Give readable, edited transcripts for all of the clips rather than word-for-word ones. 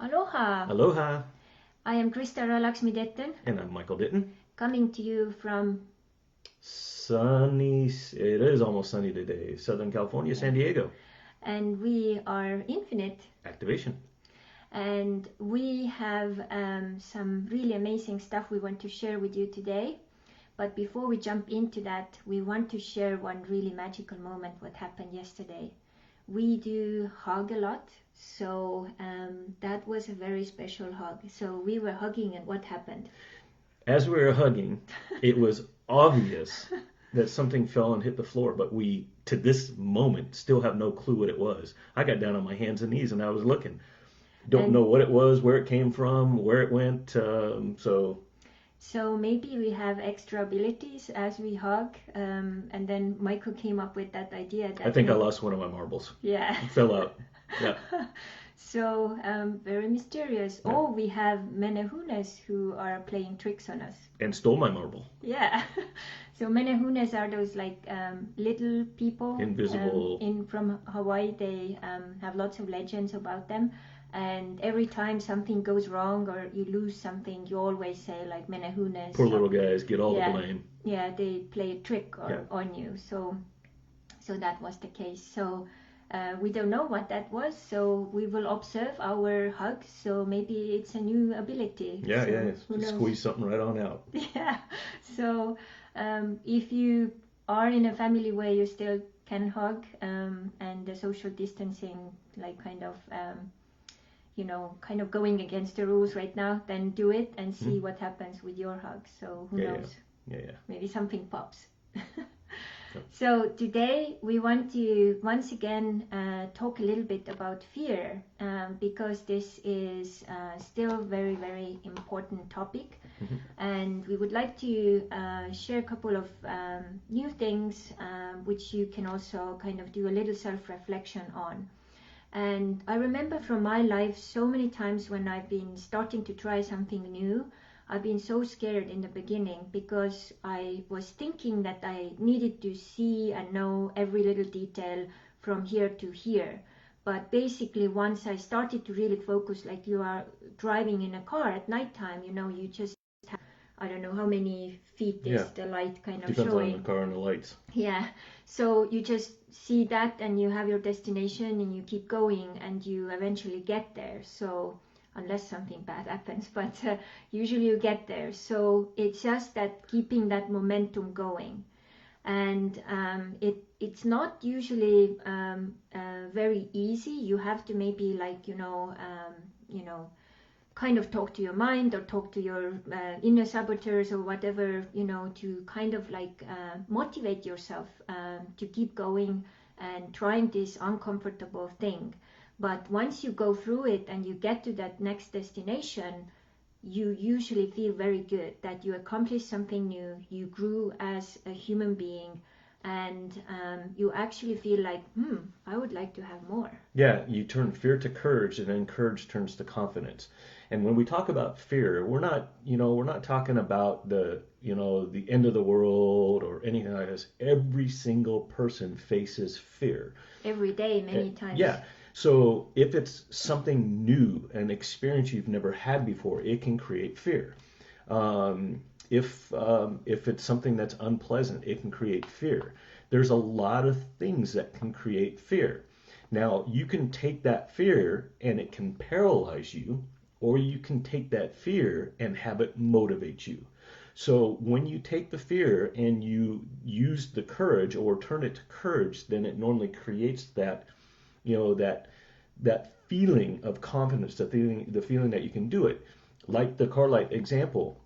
Aloha! Aloha! I am Krista Lakshmi Detton, And I'm Michael Ditton. coming to you from Sunny, it is almost sunny today. Southern California, San Diego. and we are Infinite, Activation. and we have some really amazing stuff we want to share with you today. But before we jump into that, we want to share one really magical moment what happened yesterday. We do hug a lot, so that was a very special hug. So we were hugging, and what happened? As we were hugging, it was obvious that something fell and hit the floor, but we, to this moment, still have no clue what it was. I got down on my hands and knees and I was looking. Don't know what it was, where it came from, where it went. So maybe we have extra abilities as we hug, and then Michael came up with that idea. That I think I lost one of my marbles. Yeah. It fell out. Yeah. So very mysterious. Yeah. Oh, we have menehunes who are playing tricks on us. And stole my marble. Yeah. So menehunes are those like little people. Invisible. From Hawaii. They have lots of legends about them. And every time something goes wrong or you lose something, you always say like menehunes. Poor little guys get all the blame. Yeah, they play a trick on you. So that was the case. So we don't know what that was. So we will observe our hugs. So maybe it's a new ability. Yeah, Who knows? Squeeze something right on out. Yeah. So if you are in a family where you still can hug and the social distancing, like kind of going against the rules right now, then do it and see what happens with your hug. So who knows? Yeah. Maybe something pops. So today we want to once again talk a little bit about fear because this is still very, very important topic. And we would like to share a couple of new things which you can also kind of do a little self-reflection on. And I remember from my life so many times when I've been starting to try something new, I've been so scared in the beginning because I was thinking that I needed to see and know every little detail from here to here. But basically once I started to really focus, like you are driving in a car at nighttime, you just have, I don't know how many feet is the light kind of Depends showing. Depends on the car and the lights. Yeah, so you just see that and you have your destination and you keep going and you eventually get there. So unless something bad happens, but usually you get there. So it's just that keeping that momentum going. And it's not usually very easy. You have to maybe kind of talk to your mind or talk to your inner saboteurs or whatever, to kind of motivate yourself to keep going and trying this uncomfortable thing. But once you go through it and you get to that next destination, you usually feel very good that you accomplished something new, you grew as a human being, and you actually feel like, I would like to have more. Yeah, you turn fear to courage, and then courage turns to confidence. And when we talk about fear, we're not talking about the end of the world or anything like this. Every single person faces fear. Every day, many times. Yeah. So if it's something new, an experience you've never had before, it can create fear. If it's something that's unpleasant, it can create fear. There's a lot of things that can create fear. Now, you can take that fear and it can paralyze you, or you can take that fear and have it motivate you. So when you take the fear and you use the courage or turn it to courage, then it normally creates that that feeling of confidence, the feeling that you can do it. Like the car light example,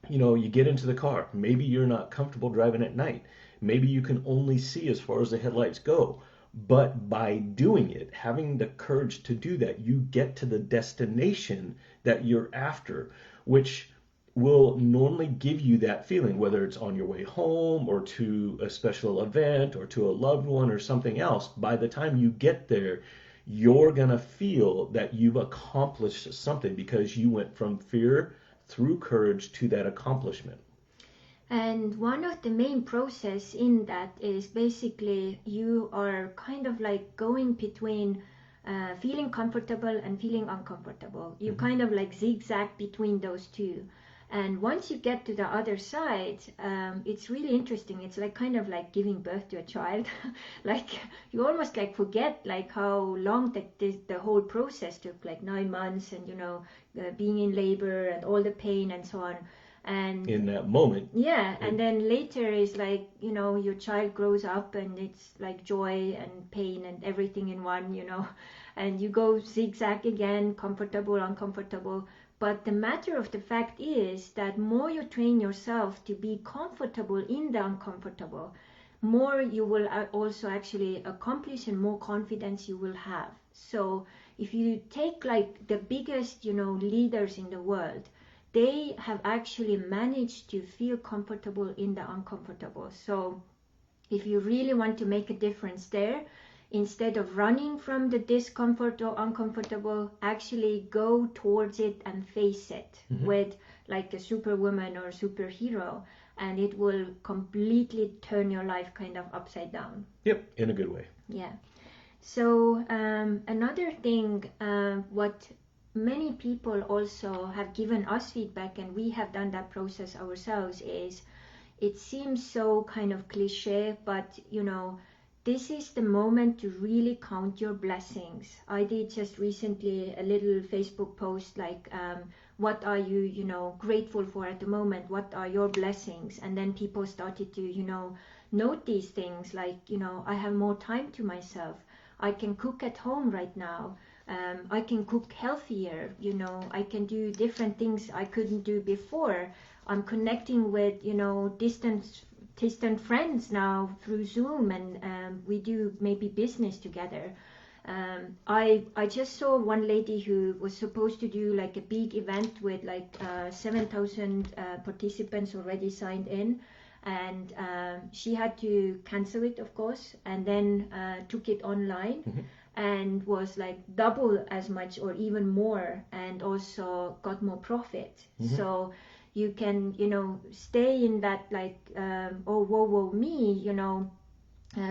you get into the car. Maybe you're not comfortable driving at night. Maybe you can only see as far as the headlights go. But by doing it, having the courage to do that, you get to the destination that you're after, which will normally give you that feeling, whether it's on your way home or to a special event or to a loved one or something else. By the time you get there, you're going to feel that you've accomplished something because you went from fear through courage to that accomplishment. And one of the main process in that is basically you are kind of like going between feeling comfortable and feeling uncomfortable. You kind of like zigzag between those two. And once you get to the other side, it's really interesting. It's like kind of like giving birth to a child. Like you almost like forget like how long the whole process took, like 9 months, and being in labor and all the pain and so on. And in that moment, yeah, and then later is like your child grows up and it's like joy and pain and everything in one, and you go zigzag again, comfortable, uncomfortable. But the matter of the fact is that more you train yourself to be comfortable in the uncomfortable, more you will also actually accomplish and more confidence you will have. So if you take like the biggest leaders in the world, they have actually managed to feel comfortable in the uncomfortable. So if you really want to make a difference there, instead of running from the discomfort or uncomfortable, actually go towards it and face it with like a superwoman or superhero, and it will completely turn your life kind of upside down. Yep, in a good way. Yeah. So another thing, what many people also have given us feedback, and we have done that process ourselves, is it seems so kind of cliche, but this is the moment to really count your blessings. I did just recently a little Facebook post like, what are you, grateful for at the moment? What are your blessings? And then people started to, note these things like, I have more time to myself. I can cook at home right now. I can cook healthier. I can do different things I couldn't do before. I'm connecting with, distant friends now through Zoom, and we do maybe business together. I just saw one lady who was supposed to do like a big event with like 7,000 participants already signed in, and she had to cancel it, of course, and then took it online. And was like double as much or even more, and also got more profit. So you can stay in that like oh woe me,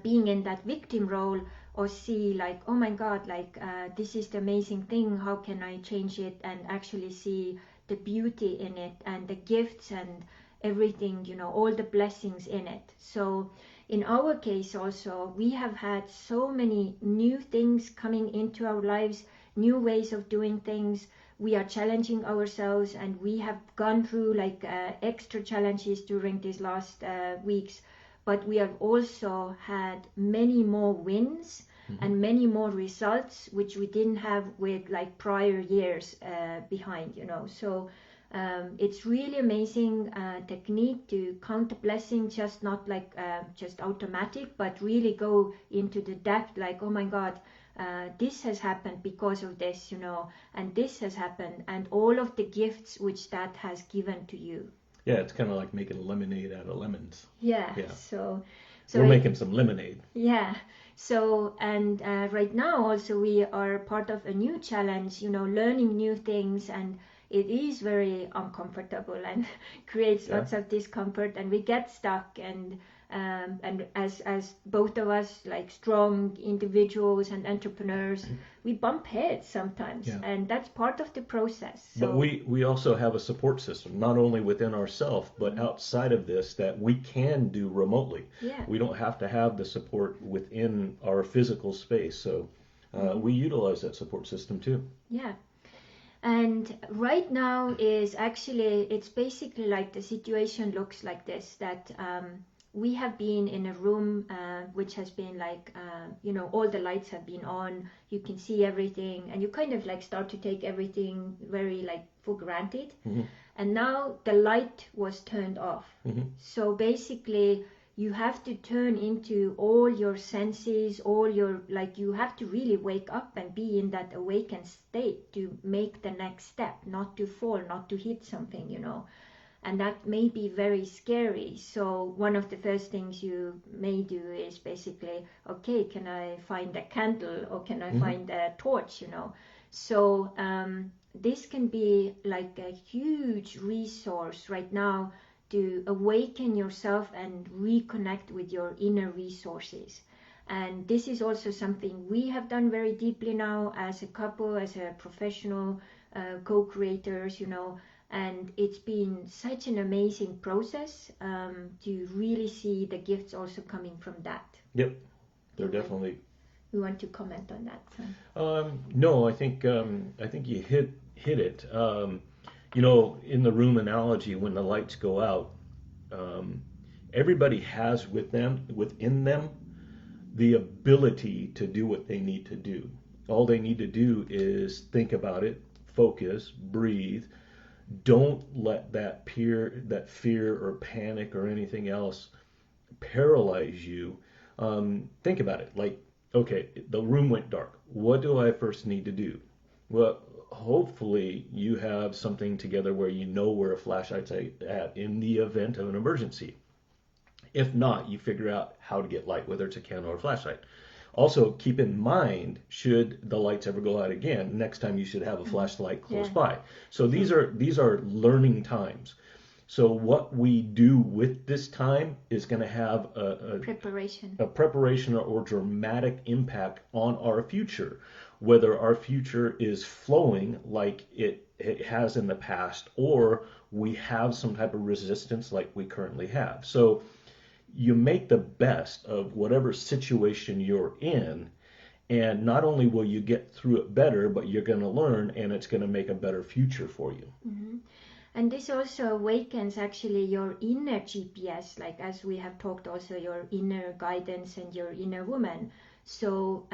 being in that victim role, or see like, oh my god, like this is the amazing thing, how can I change it, and actually see the beauty in it and the gifts and everything, all the blessings in it. So in our case also, we have had so many new things coming into our lives, new ways of doing things. We are challenging ourselves, and we have gone through like extra challenges during these last weeks. But we have also had many more wins and many more results, which we didn't have with like prior years behind, So it's really amazing technique to count the blessing, just not like just automatic, but really go into the depth, like, oh my god, this has happened because of this, and this has happened, and all of the gifts which that has given to you. Yeah, it's kind of like making lemonade out of lemons. Yeah. So we're making some lemonade. Yeah. So, and right now also we are part of a new challenge, learning new things, and it is very uncomfortable and creates lots of discomfort, and we get stuck, and as both of us, like strong individuals and entrepreneurs, we bump heads sometimes, and that's part of the process. So, but we also have a support system, not only within ourselves, but outside of this, that we can do remotely. We don't have to have the support within our physical space, so we utilize that support system too. And right now is actually, it's basically like the situation looks like this, that we have been in a room which has been like, all the lights have been on, you can see everything, and you kind of like start to take everything very like for granted. And now the light was turned off. So basically, you have to turn into all your senses, all your, like, you have to really wake up and be in that awakened state to make the next step, not to fall, not to hit something, and that may be very scary. So one of the first things you may do is basically, okay, can I find a candle, or can I find a torch, So this can be like a huge resource right now to awaken yourself and reconnect with your inner resources. And this is also something we have done very deeply now as a couple, as a professional co-creators, and it's been such an amazing process to really see the gifts also coming from that. Yep, they're definitely. You want to comment on that? No, I think you hit it. In the room analogy, when the lights go out, everybody has within them the ability to do what they need to do. All they need to do is think about it, focus, breathe. Don't let that fear or panic or anything else paralyze you. Think about it. Like, okay, the room went dark. What do I first need to do? Well, hopefully you have something together where you know where a flashlight's at in the event of an emergency. If not, you figure out how to get light, whether it's a candle or a flashlight. Also, keep in mind, should the lights ever go out again, next time you should have a flashlight close by. So these are learning times. So what we do with this time is going to have a preparation or dramatic impact on our future, whether our future is flowing like it has in the past, or we have some type of resistance like we currently have. So you make the best of whatever situation you're in, and not only will you get through it better, but you're going to learn, and it's going to make a better future for you. Mm-hmm. And this also awakens actually your inner GPS, like as we have talked also, your inner guidance and your inner woman. So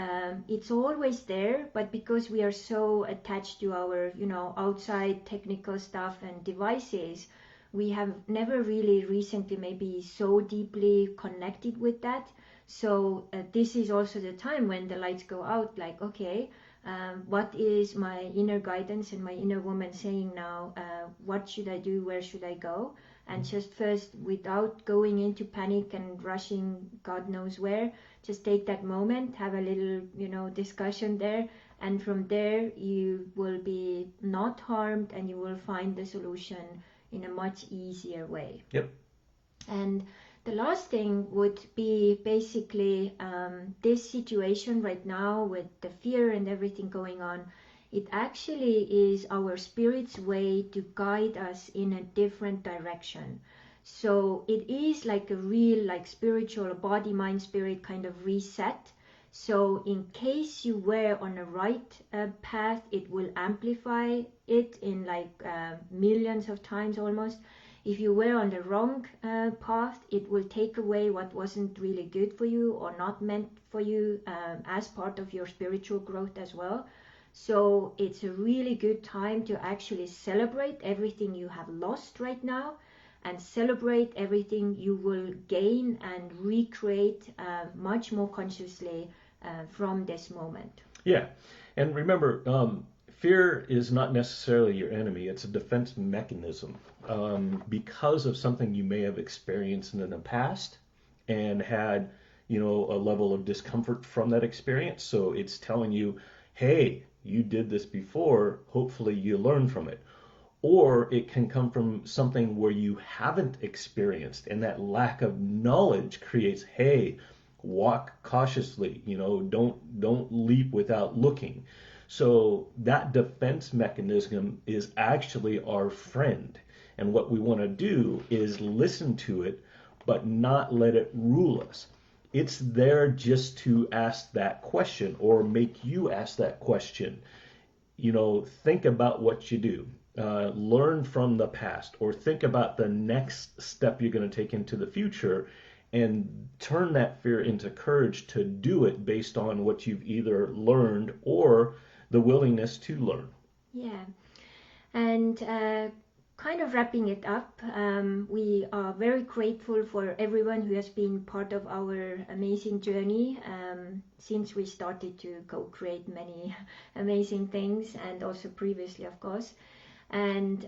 it's always there, but because we are so attached to our, outside technical stuff and devices, we have never really recently maybe so deeply connected with that. So this is also the time when the lights go out, like, okay, what is my inner guidance and my inner woman saying now? What should I do? Where should I go? And just first, without going into panic and rushing God knows where, just take that moment, have a little, discussion there. And from there, you will be not harmed and you will find the solution in a much easier way. Yep. And the last thing would be basically this situation right now with the fear and everything going on. It actually is our spirit's way to guide us in a different direction. So it is like a real, like spiritual body, mind, spirit kind of reset. So in case you were on a right path, it will amplify it in like millions of times almost. If you were on the wrong path, it will take away what wasn't really good for you or not meant for you as part of your spiritual growth as well. So it's a really good time to actually celebrate everything you have lost right now and celebrate everything you will gain and recreate much more consciously from this moment. Yeah, and remember, fear is not necessarily your enemy. It's a defense mechanism because of something you may have experienced in the past and had, a level of discomfort from that experience. So it's telling you, hey, you did this before. Hopefully you learn from it. Or it can come from something where you haven't experienced, and that lack of knowledge creates, hey, walk cautiously, don't leap without looking. So that defense mechanism is actually our friend. And what we want to do is listen to it, but not let it rule us. It's there just to ask that question or make you ask that question. Think about what you do. Learn from the past, or think about the next step you're going to take into the future, and turn that fear into courage to do it based on what you've either learned or the willingness to learn. Yeah. And kind of wrapping it up, we are very grateful for everyone who has been part of our amazing journey since we started to co-create many amazing things, and also previously, of course. And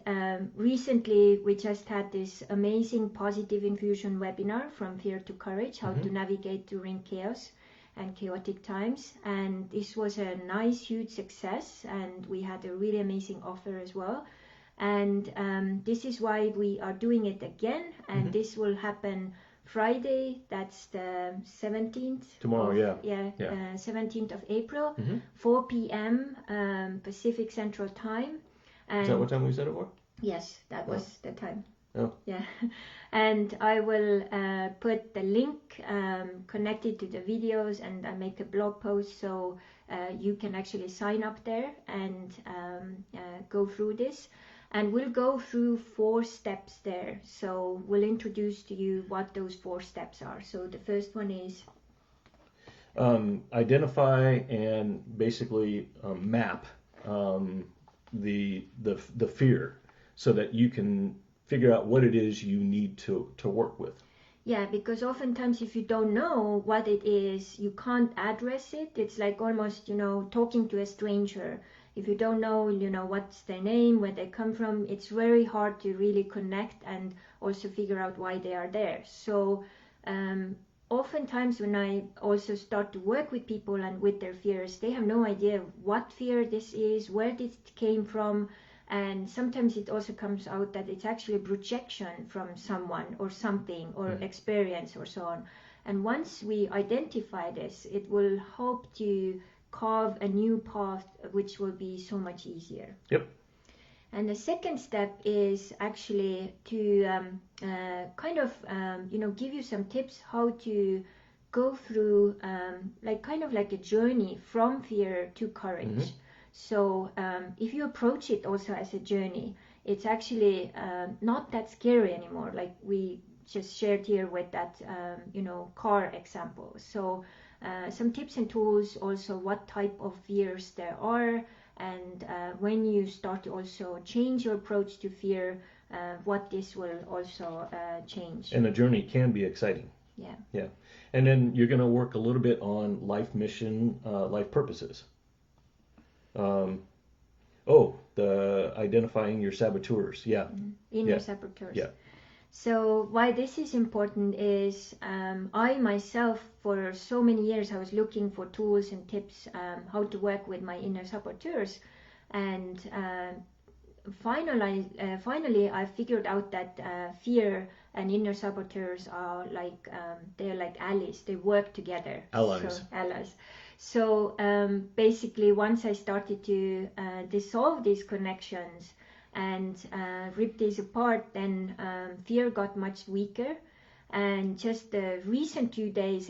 recently we just had this amazing positive infusion webinar, From Fear to Courage, how to navigate during chaos and chaotic times. And this was a nice, huge success, and we had a really amazing offer as well. And this is why we are doing it again, and this will happen Friday, that's the 17th. Tomorrow, 17th of April, Mm-hmm. 4 p.m. Pacific Central Time. And Is that what time we said it was? yes, that was the time. Oh. Yeah. And I will put the link connected to the videos, and I make a blog post so you can actually sign up there and go through this. And we'll go through 4 steps there. So we'll introduce to you what those 4 steps are. So the first one is identify and basically map the fear so that you can figure out what it is you need to work with. Yeah, because oftentimes if you don't know what it is, you can't address it. It's like almost, talking to a stranger. If you don't know, what's their name, where they come from, it's very hard to really connect and also figure out why they are there. So oftentimes when I also start to work with people and with their fears, they have no idea what fear this is, where this came from. And sometimes it also comes out that it's actually a projection from someone or something or experience or so on. And once we identify this, it will help to carve a new path, which will be so much easier. Yep. And the second step is actually to give you some tips how to go through like a journey from fear to courage. Mm-hmm. So if you approach it also as a journey, it's actually not that scary anymore, like we just shared here with that car example. So some tips and tools, also what type of fears there are, and when you start to also change your approach to fear, what this will also change. And the journey can be exciting. Yeah. Yeah. And then you're going to work a little bit on life mission, life purposes. The identifying your saboteurs. Yeah. Inner saboteurs. Yeah. So why this is important is I myself, for so many years, I was looking for tools and tips how to work with my inner saboteurs. And finally, I figured out that fear and inner saboteurs are like, they're like allies. They work together. Allies. So basically, once I started to dissolve these connections and rip these apart, then fear got much weaker. And just the recent 2 days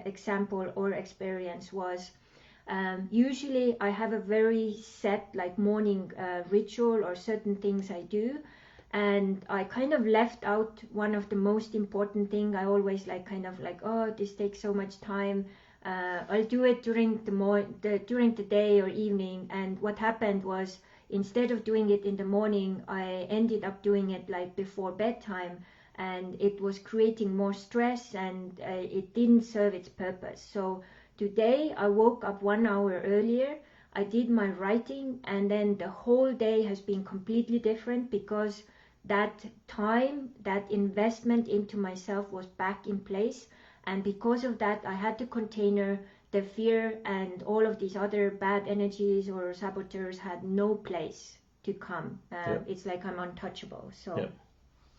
example or experience was usually I have a very set like morning ritual or certain things I do. And I kind of left out one of the most important thing. I always this takes so much time. I'll do it during the day or evening. And what happened was, instead of doing it in the morning, I ended up doing it like before bedtime, and it was creating more stress, and it didn't serve its purpose. So today I woke up 1 hour earlier, I did my writing, and then the whole day has been completely different because that time, that investment into myself was back in place. And because of that, I had to container the fear, and all of these other bad energies or saboteurs had no place to come. It's like I'm untouchable. So,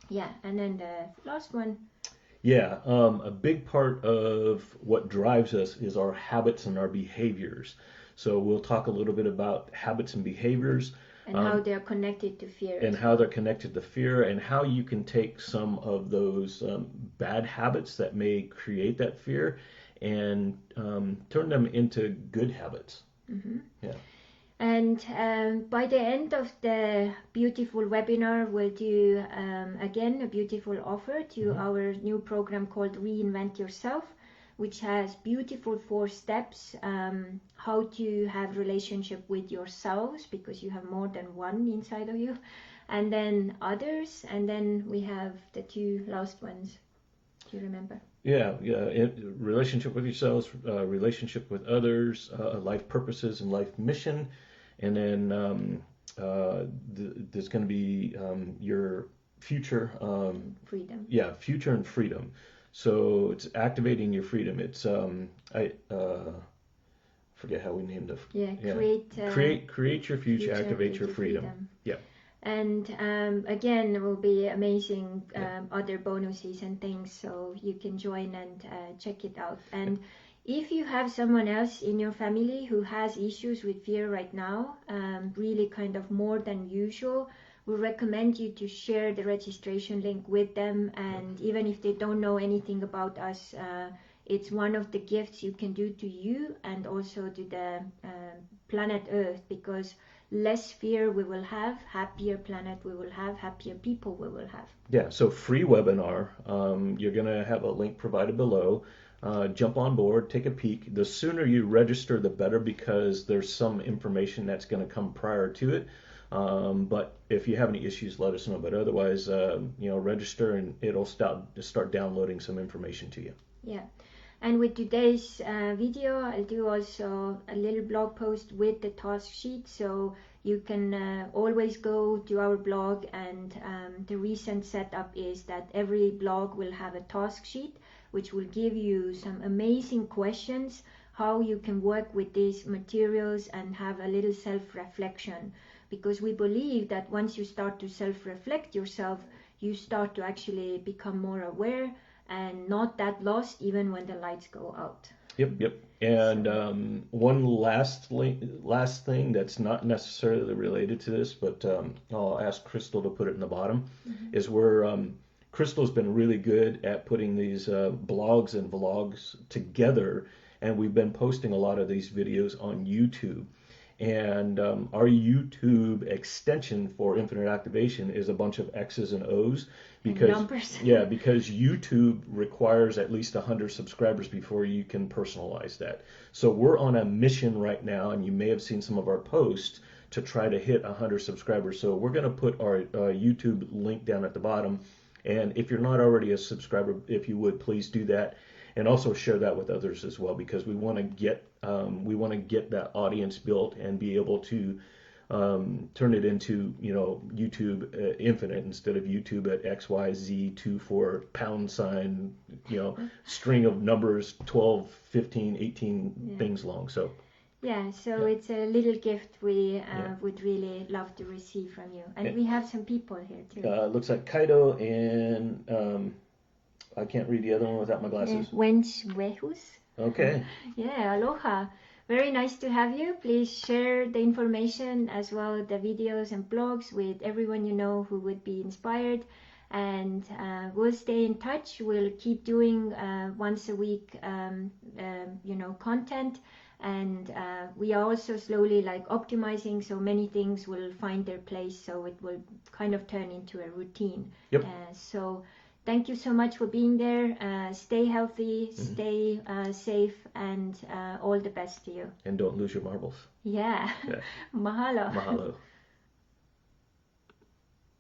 yeah. And then the last one. Yeah, a big part of what drives us is our habits and our behaviors. So we'll talk a little bit about habits and behaviors. And how they're connected to fear. And how they're connected to fear, and how you can take some of those bad habits that may create that fear and turn them into good habits. Mm-hmm. Yeah. And by the end of the beautiful webinar, we'll do again a beautiful offer to our new program called Reinvent Yourself, which has beautiful 4 steps how to have relationship with yourselves, because you have more than one inside of you, and then others, and then we have the 2 last ones. Do you remember? Yeah. Relationship with yourselves, relationship with others, life purposes and life mission, and then there's going to be your future. Freedom. Yeah, future and freedom. So it's activating your freedom. It's I forget how we named it. Create your future, activate your freedom. Yeah. And again, there will be amazing other bonuses and things, so you can join and check it out. And if you have someone else in your family who has issues with fear right now, really kind of more than usual, we recommend you to share the registration link with them. And even if they don't know anything about us, it's one of the gifts you can do to you and also to the planet Earth, because less fear we will have, happier planet we will have, happier people we will have. Yeah, so free webinar. You're going to have a link provided below. Jump on board, take a peek. The sooner you register, the better, because there's some information that's going to come prior to it. But if you have any issues, let us know. But otherwise, register and it'll start downloading some information to you. Yeah. And with today's video, I'll do also a little blog post with the task sheet, so you can always go to our blog. And the recent setup is that every blog will have a task sheet, which will give you some amazing questions, how you can work with these materials and have a little self-reflection. Because we believe that once you start to self-reflect yourself, you start to actually become more aware and not that lost even when the lights go out. Yep. And one last thing that's not necessarily related to this, but I'll ask Crystal to put it in the bottom, is where Crystal's been really good at putting these blogs and vlogs together, and we've been posting a lot of these videos on YouTube. And our YouTube extension for Infinite Activation is a bunch of X's and O's, because because YouTube requires at least 100 subscribers before you can personalize that. So we're on a mission right now, and you may have seen some of our posts, to try to hit 100 subscribers. So we're going to put our YouTube link down at the bottom, and if you're not already a subscriber, if you would, please do that. And also share that with others as well, because we want to get that audience built and be able to turn it into YouTube Infinite instead of YouTube at XYZ24 # string of numbers 12, 15, 18 things long. So it's a little gift we would really love to receive from you. And we have some people here too. Looks like Kaido and I can't read the other one without my glasses. Wenchwehus. Okay. Yeah, aloha. Very nice to have you. Please share the information as well as the videos and blogs with everyone you know who would be inspired. And we'll stay in touch. We'll keep doing once a week, content. And we are also slowly optimizing, so many things will find their place. So it will kind of turn into a routine. Yep. Thank you so much for being there. Stay healthy, stay safe, and all the best to you. And don't lose your marbles. Yeah. Mahalo. Mahalo.